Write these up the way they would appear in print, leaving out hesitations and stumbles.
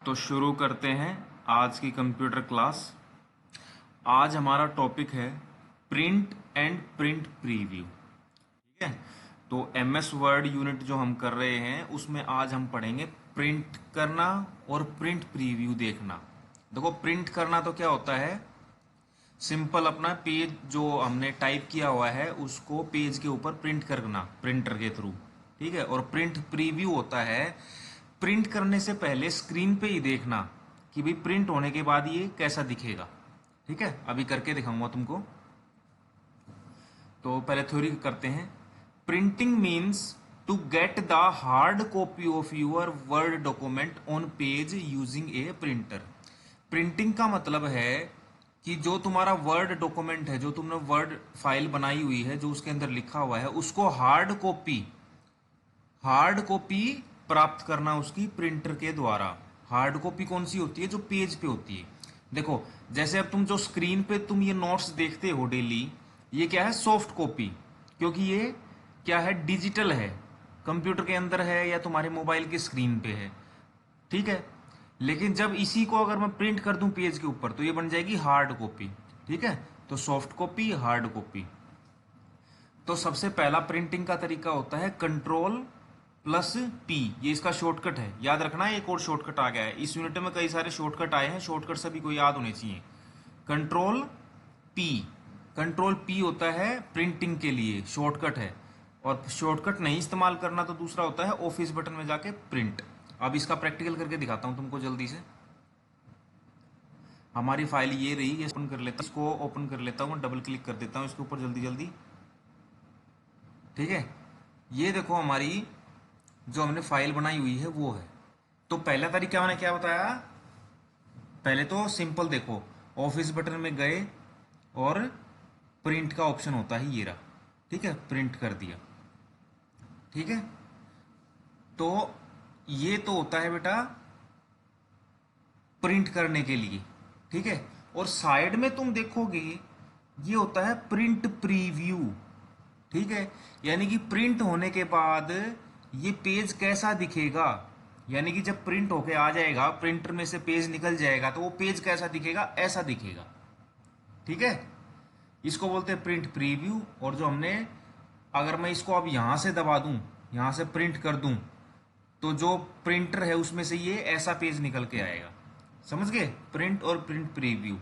तो शुरू करते हैं आज की कंप्यूटर क्लास। आज हमारा टॉपिक है प्रिंट एंड प्रिंट प्रीव्यू। ठीक है, तो एमएस वर्ड यूनिट जो हम कर रहे हैं उसमें आज हम पढ़ेंगे प्रिंट करना और प्रिंट प्रीव्यू देखना। देखो, प्रिंट करना तो क्या होता है, सिंपल अपना पेज जो हमने टाइप किया हुआ है उसको पेज के ऊपर प्रिंट करना प्रिंटर के थ्रू। ठीक है, और प्रिंट प्रीव्यू होता है प्रिंट करने से पहले स्क्रीन पे ही देखना कि भाई प्रिंट होने के बाद ये कैसा दिखेगा। ठीक है, अभी करके दिखाऊंगा तुमको। तो पहले थ्योरी करते हैं। Printing means to get the hard copy of your word document on page using a printer. Printing का मतलब है कि जो तुम्हारा वर्ड डॉक्यूमेंट है, जो तुमने वर्ड फाइल बनाई हुई है, जो उसके अंदर लिखा हुआ है, उसको हार्ड कॉपी प्राप्त करना उसकी प्रिंटर के द्वारा। हार्ड कॉपी कौन सी होती है? जो पेज पे होती है। देखो, जैसे अब तुम जो स्क्रीन पे तुम ये नोट्स देखते हो डेली, ये क्या है? सॉफ्ट कॉपी, क्योंकि ये क्या है? डिजिटल है, कंप्यूटर के अंदर है या तुम्हारे मोबाइल की स्क्रीन पे है। ठीक है, लेकिन जब इसी को अगर मैं प्रिंट कर दूं पेज के ऊपर तो ये बन जाएगी हार्ड कॉपी। ठीक है, तो सॉफ्ट कॉपी, हार्ड कॉपी। तो सबसे पहला प्रिंटिंग का तरीका होता है कंट्रोल प्लस पी। ये इसका शॉर्टकट है, याद रखना। एक और शॉर्टकट आ गया है इस यूनिट में, कई सारे शॉर्टकट आए हैं, शॉर्टकट सभी को याद होने चाहिए। कंट्रोल पी, कंट्रोल पी होता है प्रिंटिंग के लिए, शॉर्टकट है। और शॉर्टकट नहीं इस्तेमाल करना तो दूसरा होता है ऑफिस बटन में जाके प्रिंट। अब इसका प्रैक्टिकल करके दिखाता हूं तुमको जल्दी से। हमारी फाइल ये रही, ये ओपन कर लेता हूं, इसको ओपन कर लेता हूं, डबल क्लिक कर देता हूं इसके ऊपर जल्दी जल्दी। ठीक है, ये देखो हमारी जो हमने फाइल बनाई हुई है वो है। तो पहला तरीका मैंने क्या बताया? पहले तो सिंपल देखो, ऑफिस बटन में गए और प्रिंट का ऑप्शन होता है ये रहा। ठीक है, प्रिंट कर दिया। ठीक है, तो ये तो होता है बेटा प्रिंट करने के लिए। ठीक है, और साइड में तुम देखोगे ये होता है प्रिंट प्रीव्यू। ठीक है, यानी कि प्रिंट होने के बाद ये पेज कैसा दिखेगा, यानी कि जब प्रिंट होके आ जाएगा, प्रिंटर में से पेज निकल जाएगा, तो वो पेज कैसा दिखेगा? ऐसा दिखेगा। ठीक है, इसको बोलते हैं प्रिंट प्रीव्यू। और जो हमने, अगर मैं इसको अब यहां से दबा दूं, यहां से प्रिंट कर दूं, तो जो प्रिंटर है उसमें से ये ऐसा पेज निकल के आएगा। समझ गए? प्रिंट और प्रिंट प्रीव्यू।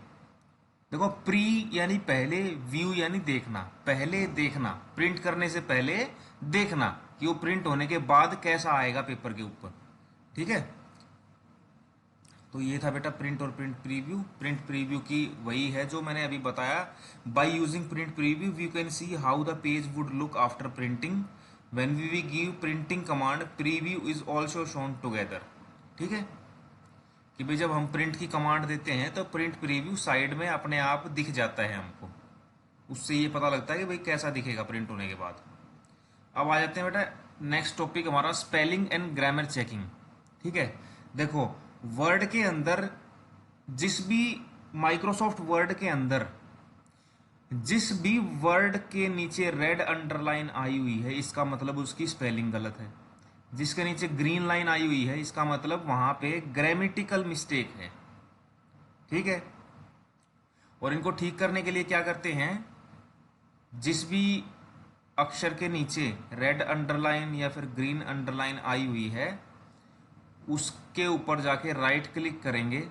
देखो, प्री यानी पहले, व्यू यानी देखना, पहले देखना, प्रिंट करने से पहले देखना कि वो प्रिंट होने के बाद कैसा आएगा पेपर के ऊपर। ठीक है, तो ये था बेटा प्रिंट और प्रिंट प्रीव्यू। प्रिंट प्रीव्यू की वही है जो मैंने अभी बताया। By using print preview we can see how the page would look after printing. When we give printing command, preview is also shown together. ठीक है, कि भाई जब हम प्रिंट की कमांड देते हैं तो प्रिंट प्रीव्यू साइड में अपने आप दिख जाता है हमको। उससे ये पता लगता है कि भाई कैसा दिखेगा प्रिंट होने के बाद। अब आ जाते हैं बेटा नेक्स्ट टॉपिक हमारा, स्पेलिंग एंड ग्रामर चेकिंग। ठीक है, देखो वर्ड के अंदर, जिस भी माइक्रोसॉफ्ट वर्ड के अंदर जिस भी वर्ड के नीचे रेड अंडरलाइन आई हुई है, इसका मतलब उसकी स्पेलिंग गलत है। जिसके नीचे ग्रीन लाइन आई हुई है, इसका मतलब वहां पे ग्रामेटिकल मिस्टेक है। ठीक है, और इनको ठीक करने के लिए क्या करते हैं, जिस भी अक्षर के नीचे रेड अंडरलाइन या फिर ग्रीन अंडरलाइन आई हुई है, उसके ऊपर जाके राइट क्लिक करेंगे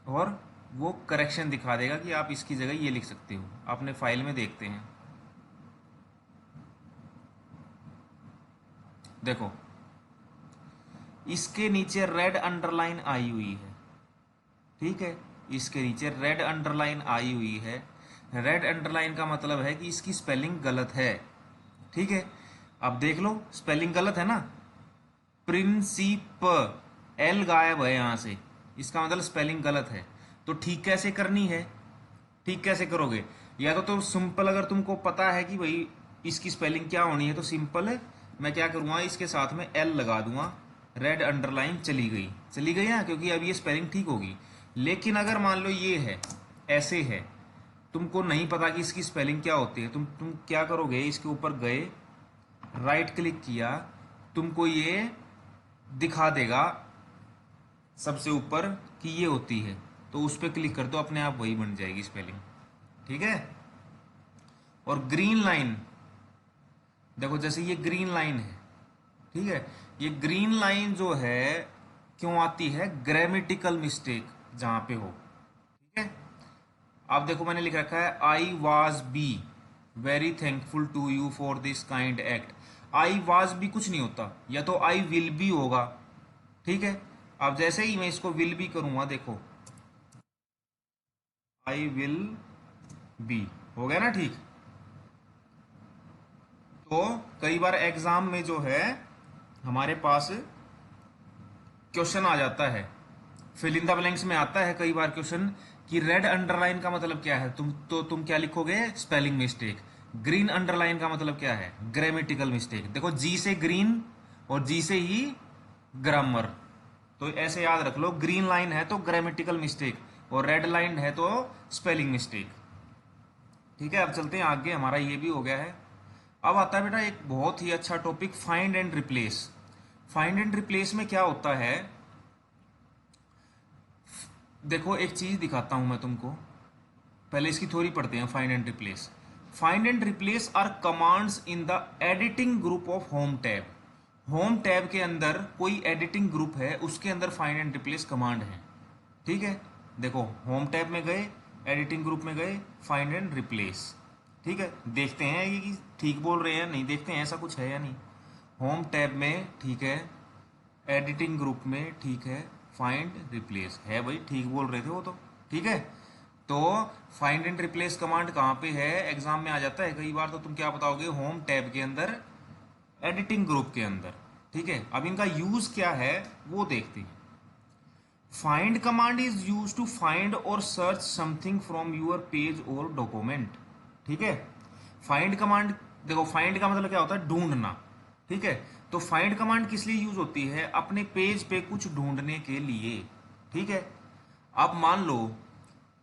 और वो करेक्शन दिखा देगा कि आप इसकी जगह ये लिख सकते हो। अपने फाइल में देखते हैं, देखो इसके नीचे रेड अंडरलाइन आई हुई है। ठीक है, इसके नीचे रेड अंडरलाइन आई हुई है। रेड अंडरलाइन का मतलब है कि इसकी स्पेलिंग गलत है। ठीक है, अब देख लो स्पेलिंग गलत है ना, प्रिंसिप, एल गायब है यहां से, इसका मतलब स्पेलिंग गलत है। तो ठीक कैसे करनी है? ठीक कैसे करोगे? या तो सिंपल, अगर तुमको पता है कि भाई इसकी स्पेलिंग क्या होनी है, तो सिंपल है, मैं क्या करूंगा, इसके साथ में एल लगा दूंगा, रेड अंडरलाइन चली गई, चली गई ना, क्योंकि अब ये स्पेलिंग ठीक होगी। लेकिन अगर मान लो ये है, ऐसे है, तुमको नहीं पता कि इसकी स्पेलिंग क्या होती है, तुम क्या करोगे, इसके ऊपर गए, राइट क्लिक किया, तुमको ये दिखा देगा सबसे ऊपर कि ये होती है, तो उस पर क्लिक कर दो, अपने आप वही बन जाएगी स्पेलिंग। ठीक है। और ग्रीन लाइन, देखो जैसे ये ग्रीन लाइन है, ठीक है, ये ग्रीन लाइन जो है क्यों आती है, ग्रामेटिकल मिस्टेक जहां पे हो। ठीक है। अब देखो मैंने लिख रखा है I was be very thankful to you for this kind act. I was भी कुछ नहीं होता, या तो आई विल बी होगा। ठीक है। अब जैसे ही मैं इसको विल बी करूंगा, देखो आई विल बी हो गया ना। ठीक। तो कई बार एग्जाम में जो है हमारे पास क्वेश्चन आ जाता है, फिल इन द ब्लैंक्स में आता है कई बार क्वेश्चन कि रेड अंडरलाइन का मतलब क्या है, तुम क्या लिखोगे, स्पेलिंग मिस्टेक। ग्रीन अंडरलाइन का मतलब क्या है, ग्रामेटिकल मिस्टेक। देखो जी से ग्रीन और जी से ही ग्रामर, तो ऐसे याद रख लो, ग्रीन लाइन है तो ग्रामेटिकल मिस्टेक और रेड लाइन है तो स्पेलिंग मिस्टेक। ठीक है। अब चलते हैं आगे, हमारा ये भी हो गया है। अब आता है बेटा एक बहुत ही अच्छा topic, find and replace. Find and replace में क्या होता है, देखो एक चीज दिखाता हूं मैं तुमको, पहले इसकी थ्योरी पढ़ते हैं। Find and replace, find and replace are commands in the editing group of home tab. Home tab के अंदर कोई एडिटिंग ग्रुप है, उसके अंदर फाइंड एंड रिप्लेस कमांड है। ठीक है। देखो होम टैब में गए, एडिटिंग ग्रुप में गए, फाइंड एंड रिप्लेस। ठीक है। देखते हैं ये कि ठीक बोल रहे हैं नहीं, देखते हैं ऐसा कुछ है या नहीं। होम टैब में ठीक है, एडिटिंग ग्रुप में ठीक है, फाइंड रिप्लेस है भाई, ठीक बोल रहे थे वो तो। ठीक है। तो फाइंड एंड रिप्लेस कमांड कहाँ पे है, एग्जाम में आ जाता है कई बार, तो तुम क्या बताओगे, होम टैब के अंदर, एडिटिंग ग्रुप के अंदर। ठीक है। अब इनका यूज क्या है वो देखते हैं। Find command is use to find और search something from your page और डॉक्यूमेंट। ठीक है। फाइंड कमांड, देखो फाइंड का मतलब क्या होता है, ढूंढना। ठीक है। तो फाइंड कमांड किस लिए यूज होती है, अपने पेज पे कुछ ढूंढने के लिए। ठीक है। अब मान लो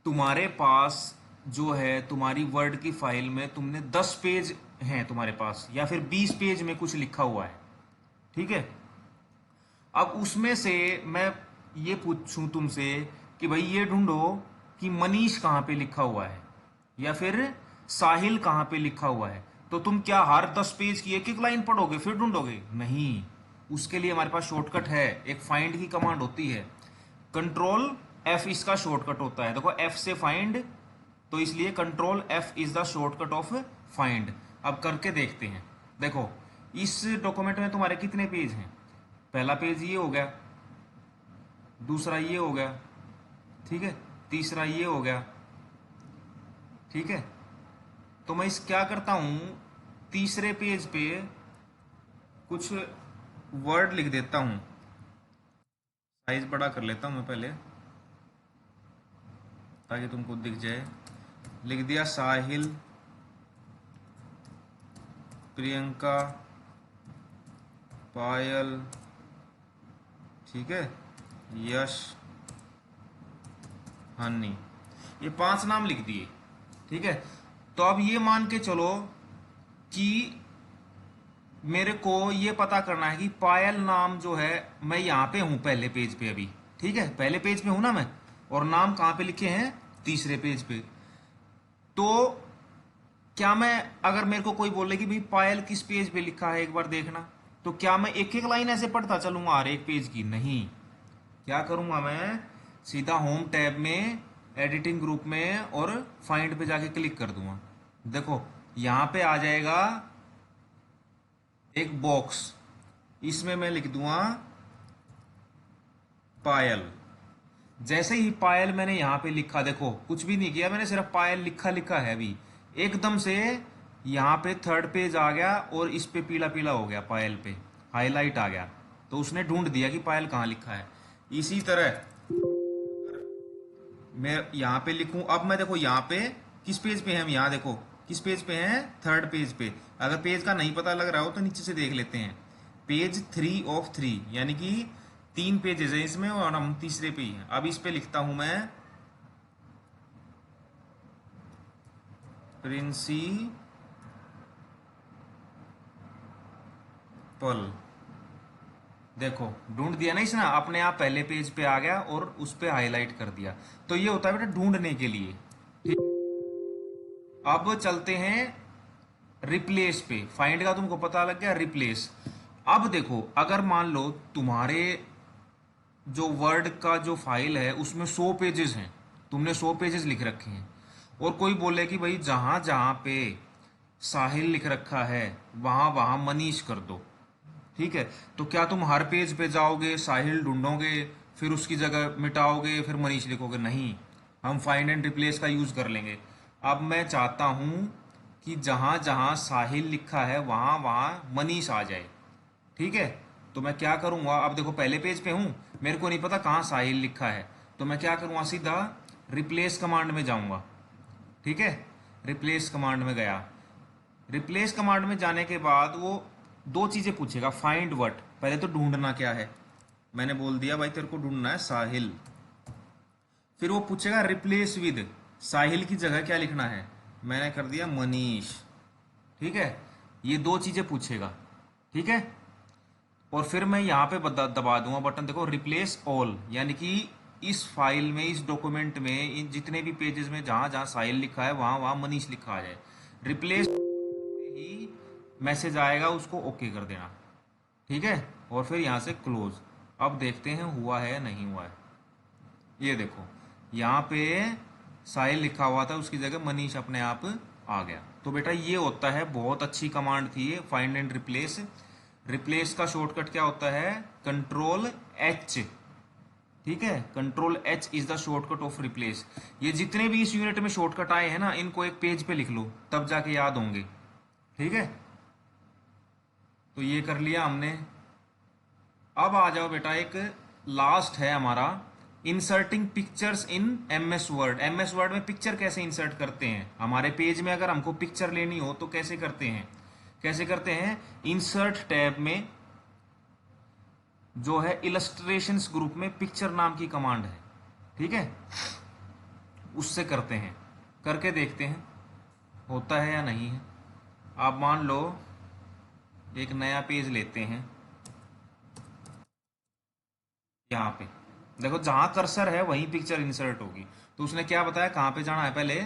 तुम्हारे पास जो है, तुम्हारी वर्ड की फाइल में तुमने 10 पेज हैं तुम्हारे पास, या फिर 20 पेज में कुछ लिखा हुआ है। ठीक है। अब उसमें से मैं ये पूछूं तुमसे कि भाई ये ढूंढो कि मनीष कहाँ पे लिखा हुआ है, या फिर साहिल कहाँ पे लिखा हुआ है, तो तुम क्या हर 10 पेज की एक एक लाइन पढ़ोगे फिर ढूंढोगे, नहीं। उसके लिए हमारे पास शॉर्टकट है, एक फाइंड की कमांड होती है, कंट्रोल एफ इसका शॉर्टकट होता है। देखो एफ से फाइंड, तो इसलिए control F is the shortcut of find. अब करके देखते हैं। देखो इस डॉक्यूमेंट में तुम्हारे कितने पेज हैं, पहला पेज ये हो गया, दूसरा ये हो गया, ठीक है, तीसरा ये हो गया। ठीक है। तो मैं इस क्या करता हूं, तीसरे पेज पे कुछ वर्ड लिख देता हूं, साइज बड़ा कर लेता हूं मैं पहले ताकि तुमको दिख जाए। लिख दिया साहिल, प्रियंका, पायल, ठीक है, यश, हनी, ये 5 नाम लिख दिए। ठीक है। तो अब ये मान के चलो कि मेरे को ये पता करना है कि पायल नाम जो है, मैं यहां पे हूं पहले पेज पे अभी। ठीक है। पहले पेज पे हूं ना मैं, और नाम कहां पे लिखे हैं, तीसरे पेज पे। तो क्या मैं, अगर मेरे को कोई बोले कि भाई पायल किस पेज पे लिखा है एक बार देखना, तो क्या मैं एक एक लाइन ऐसे पढ़ता चलूंगा हर एक पेज की, नहीं। क्या करूंगा मैं, सीधा होम टैब में, एडिटिंग ग्रुप में, और फाइंड पे जाके क्लिक कर दूंगा। देखो यहां पे आ जाएगा एक बॉक्स, इसमें मैं लिख दूंगा पायल। जैसे ही पायल मैंने यहां पे लिखा, देखो कुछ भी नहीं किया मैंने, सिर्फ पायल लिखा लिखा है अभी, एकदम से यहां पे थर्ड पेज आ गया और इस पे पीला पीला हो गया, पायल पे हाईलाइट आ गया, तो उसने ढूंढ दिया कि पायल कहां लिखा है। इसी तरह मैं यहाँ पे लिखूं, अब मैं देखो यहाँ पे किस पेज पे हैं हम, यहाँ देखो किस पेज पे हैं, थर्ड पेज पे। अगर पेज का नहीं पता लग रहा हो तो नीचे से देख लेते हैं, पेज 3 of 3, यानी कि 3 पेजेस है इसमें और हम तीसरे पे ही हैं। अब इस पे लिखता हूं मैं प्रिंसिपल, देखो ढूंढ दिया ना इसने, अपने आप पहले पेज पे आ गया और उस पे हाईलाइट कर दिया। तो ये होता है बेटा ढूंढने के लिए। ठीक। अब चलते हैं रिप्लेस पे। फाइंड का तुमको पता लग गया, रिप्लेस। अब देखो अगर मान लो तुम्हारे जो वर्ड का जो फाइल है उसमें 100 पेजेस हैं, तुमने 100 पेजेस लिख रखे हैं, और कोई बोले कि भाई जहां जहां पे साहिल लिख रखा है वहां वहां मनीष कर दो। ठीक है, तो क्या तुम हर पेज पे जाओगे, साहिल ढूंढोगे, फिर उसकी जगह मिटाओगे, फिर मनीष लिखोगे? नहीं, हम फाइंड एंड रिप्लेस का यूज कर लेंगे। अब मैं चाहता हूं कि जहां जहां साहिल लिखा है वहां वहां मनीष आ जाए। ठीक है, तो मैं क्या करूंगा, अब देखो पहले पेज पे हूं, मेरे को नहीं पता कहाँ साहिल लिखा है, तो मैं क्या करूंगा, सीधा रिप्लेस कमांड में जाऊंगा। ठीक है, रिप्लेस कमांड में गया। रिप्लेस कमांड में जाने के बाद वो दो चीजें पूछेगा, फाइंड व्हाट, पहले तो ढूंढना क्या है, मैंने बोल दिया भाई तेरे को ढूंढना है साहिल। फिर वो पूछेगा रिप्लेस विद, साहिल की जगह क्या लिखना है, मैंने कर दिया मनीष। ठीक है, ये दो चीजें पूछेगा। ठीक है, और फिर मैं यहाँ पे दबा दूंगा बटन, देखो रिप्लेस ऑल, यानी कि इस फाइल में, इस डॉक्यूमेंट में, इन जितने भी पेजेस में जहां जहां साहिल लिखा है वहां वहां मनीष लिखा आ जाए। रिप्लेस ही मैसेज आएगा, उसको ओके कर देना। ठीक है, और फिर यहाँ से क्लोज। अब देखते हैं हुआ है या नहीं हुआ है। ये देखो यहाँ पे साहिल लिखा हुआ था, उसकी जगह मनीष अपने आप आ गया। तो बेटा ये होता है, बहुत अच्छी कमांड थी ये, फाइंड एंड रिप्लेस। रिप्लेस का शॉर्टकट क्या होता है, कंट्रोल एच। ठीक है, control H is the shortcut off replace. ये जितने भी इस यूनिट में शॉर्टकट आए हैं ना, इनको एक पेज पे लिख लो, तब जाके याद होंगे। ठीक है, तो ये कर लिया हमने। अब आ जाओ बेटा, एक लास्ट है हमारा, inserting pictures in M S word. M S word में पिक्चर कैसे इंसर्ट करते हैं, हमारे पेज में अगर हमको पिक्चर लेनी हो तो कैसे करते हैं, कैसे करते हैं, इंसर्ट टैब में जो है इलस्ट्रेशंस ग्रुप में पिक्चर नाम की कमांड है। ठीक है, उससे करते हैं, करके देखते हैं होता है या नहीं है। आप मान लो एक नया पेज लेते हैं, यहाँ पे देखो जहां कर्सर है वहीं पिक्चर इंसर्ट होगी। तो उसने क्या बताया, कहाँ पे जाना है, पहले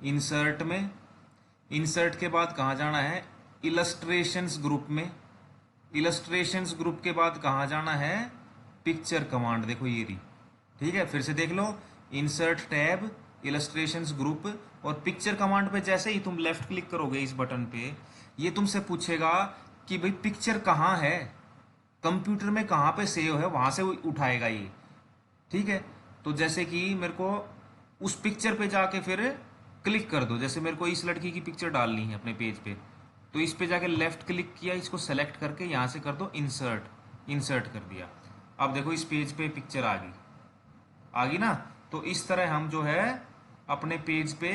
इंसर्ट में, इंसर्ट के बाद कहाँ जाना है, इलस्ट्रेशंस ग्रुप में, इलस्ट्रेशंस ग्रुप के बाद कहाँ जाना है, पिक्चर कमांड, देखो ये रही। ठीक है, फिर से देख लो, इंसर्ट टैब, इलस्ट्रेशंस ग्रुप, और पिक्चर कमांड पे जैसे ही तुम लेफ्ट क्लिक करोगे इस बटन पे, ये तुमसे पूछेगा कि भाई पिक्चर कहाँ है, कंप्यूटर में कहाँ पे सेव है, वहां से वो उठाएगा ये। ठीक है, तो जैसे कि मेरे को उस पिक्चर पे जाके फिर क्लिक कर दो, जैसे मेरे को इस लड़की की पिक्चर डालनी है अपने पेज पे, तो इस पे जाके लेफ्ट क्लिक किया, इसको सेलेक्ट करके यहाँ से कर दो इंसर्ट, इंसर्ट कर दिया। अब देखो इस पेज पे पिक्चर आ गई, आ गई ना। तो इस तरह हम जो है अपने पेज पे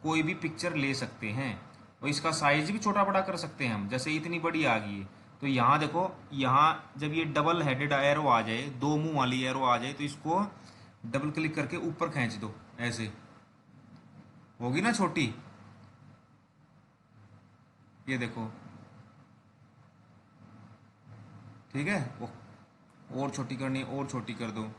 कोई भी पिक्चर ले सकते हैं, और इसका साइज भी छोटा बड़ा कर सकते हैं हम, जैसे इतनी बड़ी आ गई है। तो यहाँ देखो, यहाँ जब ये डबल हेडेड एरो आ जाए, दो मुंह वाली एरो आ जाए, तो इसको डबल क्लिक करके ऊपर खींच दो, ऐसे होगी ना छोटी, ये देखो। ठीक है, और छोटी करनी, और छोटी कर दो।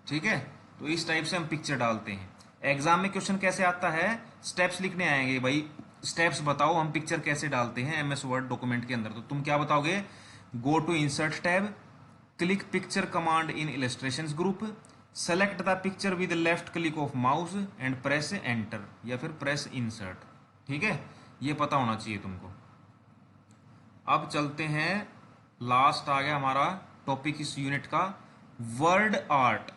ठीक है, तो इस टाइप से हम पिक्चर डालते हैं। एग्जाम में क्वेश्चन कैसे आता है, स्टेप्स लिखने आएंगे भाई, स्टेप्स बताओ हम पिक्चर कैसे डालते हैं एमएस वर्ड डॉक्यूमेंट के अंदर। तो तुम क्या बताओगे, go to insert tab, click picture command in illustrations group, select the picture with left click of mouse and press enter, या फिर प्रेस इंसर्ट। ठीक है, ये पता होना चाहिए तुमको। अब चलते हैं, लास्ट आ गया हमारा टॉपिक इस यूनिट का, word art.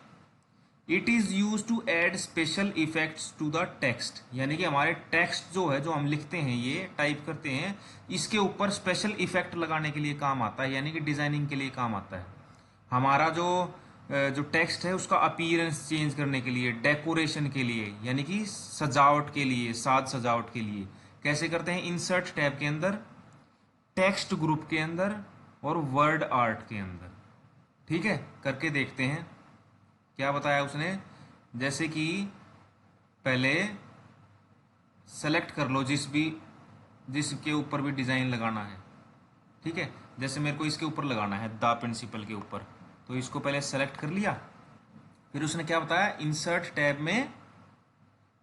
It is use to add special effects to the text, यानी कि हमारे टेक्स्ट जो है, जो हम लिखते हैं, ये टाइप करते हैं, इसके ऊपर स्पेशल इफेक्ट लगाने के लिए काम आता है, यानी कि डिजाइनिंग के लिए काम आता है। हमारा जो जो टेक्स्ट है उसका अपीयरेंस चेंज करने के लिए, डेकोरेशन के लिए, यानी कि सजावट के लिए, साज सजावट के लिए कैसे करते हैं, इंसर्ट टैब के अंदर, टेक्स्ट ग्रुप के अंदर, और वर्ड आर्ट के अंदर। ठीक है, करके देखते हैं क्या बताया उसने। जैसे कि पहले सेलेक्ट कर लो जिसके ऊपर भी डिजाइन लगाना है। ठीक है, जैसे मेरे को इसके ऊपर लगाना है द प्रिंसिपल के ऊपर, तो इसको पहले सेलेक्ट कर लिया। फिर उसने क्या बताया, इंसर्ट टैब में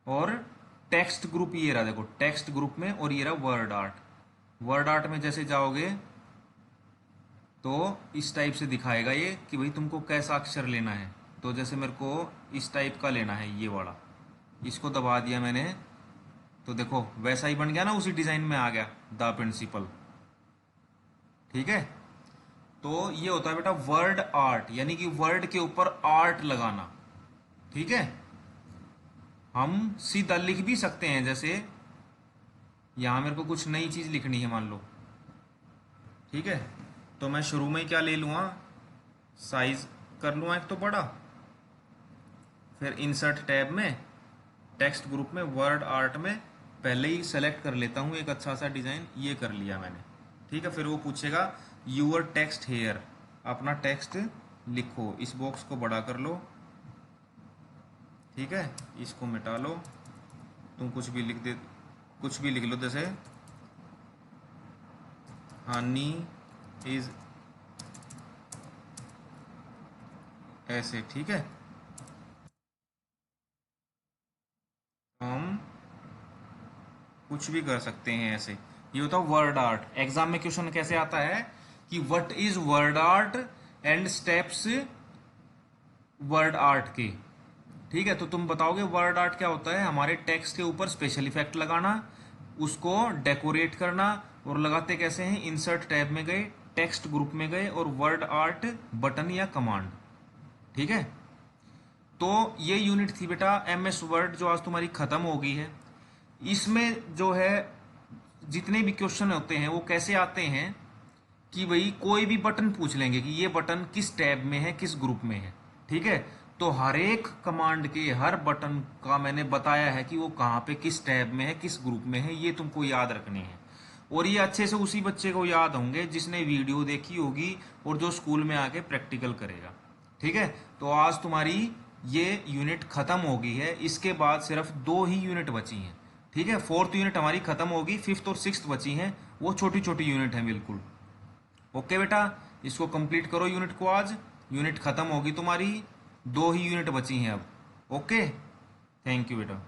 और टेक्स्ट ग्रुप, ये रहा देखो टेक्स्ट ग्रुप में, और ये रहा वर्ड आर्ट। वर्ड आर्ट में जैसे जाओगे तो इस टाइप से दिखाएगा ये कि भाई तुमको कैसा अक्षर लेना है। तो जैसे मेरे को इस टाइप का लेना है, ये वाला, इसको दबा दिया मैंने, तो देखो वैसा ही बन गया ना, उसी डिजाइन में आ गया द प्रिंसिपल। ठीक है, तो ये होता है बेटा वर्ड आर्ट, यानी कि वर्ड के ऊपर आर्ट लगाना। ठीक है, हम सीधा लिख भी सकते हैं, जैसे यहां मेरे को कुछ नई चीज लिखनी है मान लो। ठीक है, तो मैं शुरू में ही क्या ले लूँगा, साइज कर लूँगा एक तो बड़ा, फिर इंसर्ट टैब में टेक्स्ट ग्रुप में वर्ड आर्ट में पहले ही सेलेक्ट कर लेता हूँ एक अच्छा सा डिज़ाइन, ये कर लिया मैंने। ठीक है, फिर वो पूछेगा यूअर टेक्स्ट हेयर, अपना टेक्स्ट लिखो, इस बॉक्स को बड़ा कर लो। ठीक है, इसको मिटा लो, तुम कुछ भी लिख लो, जैसे हनी इज ऐसे। ठीक है, हम कुछ भी कर सकते हैं ऐसे। ये होता है वर्ड आर्ट। एग्जाम में क्वेश्चन कैसे आता है कि what is word art and steps word art के। ठीक है, तो तुम बताओगे वर्ड आर्ट क्या होता है, हमारे टेक्स्ट के ऊपर स्पेशल इफेक्ट लगाना, उसको डेकोरेट करना, और लगाते कैसे हैं, इंसर्ट टैब में गए, टेक्स्ट ग्रुप में गए, और वर्ड आर्ट बटन या कमांड। ठीक है, तो ये यूनिट थी बेटा MS वर्ड, जो आज तुम्हारी खत्म हो गई है। इसमें जो है जितने भी क्वेश्चन होते हैं वो कैसे आते हैं कि भाई कोई भी बटन पूछ लेंगे कि ये बटन किस टैब में है, किस ग्रुप में है। ठीक है, तो हर एक कमांड के हर बटन का मैंने बताया है कि वो कहाँ पे किस टैब में है, किस ग्रुप में है, ये तुमको याद रखने हैं। और ये अच्छे से उसी बच्चे को याद होंगे जिसने वीडियो देखी होगी और जो स्कूल में आके प्रैक्टिकल करेगा। ठीक है, तो आज तुम्हारी ये यूनिट खत्म हो गई है, इसके बाद सिर्फ 2 ही यूनिट बची हैं। ठीक है, 4th यूनिट हमारी खत्म होगी, 5th और 6th बची हैं, वो छोटी छोटी यूनिट है बिल्कुल। ओके बेटा, इसको कंप्लीट करो यूनिट को, आज यूनिट खत्म होगी तुम्हारी, 2 ही यूनिट बची हैं अब। ओके, थैंक यू बेटा।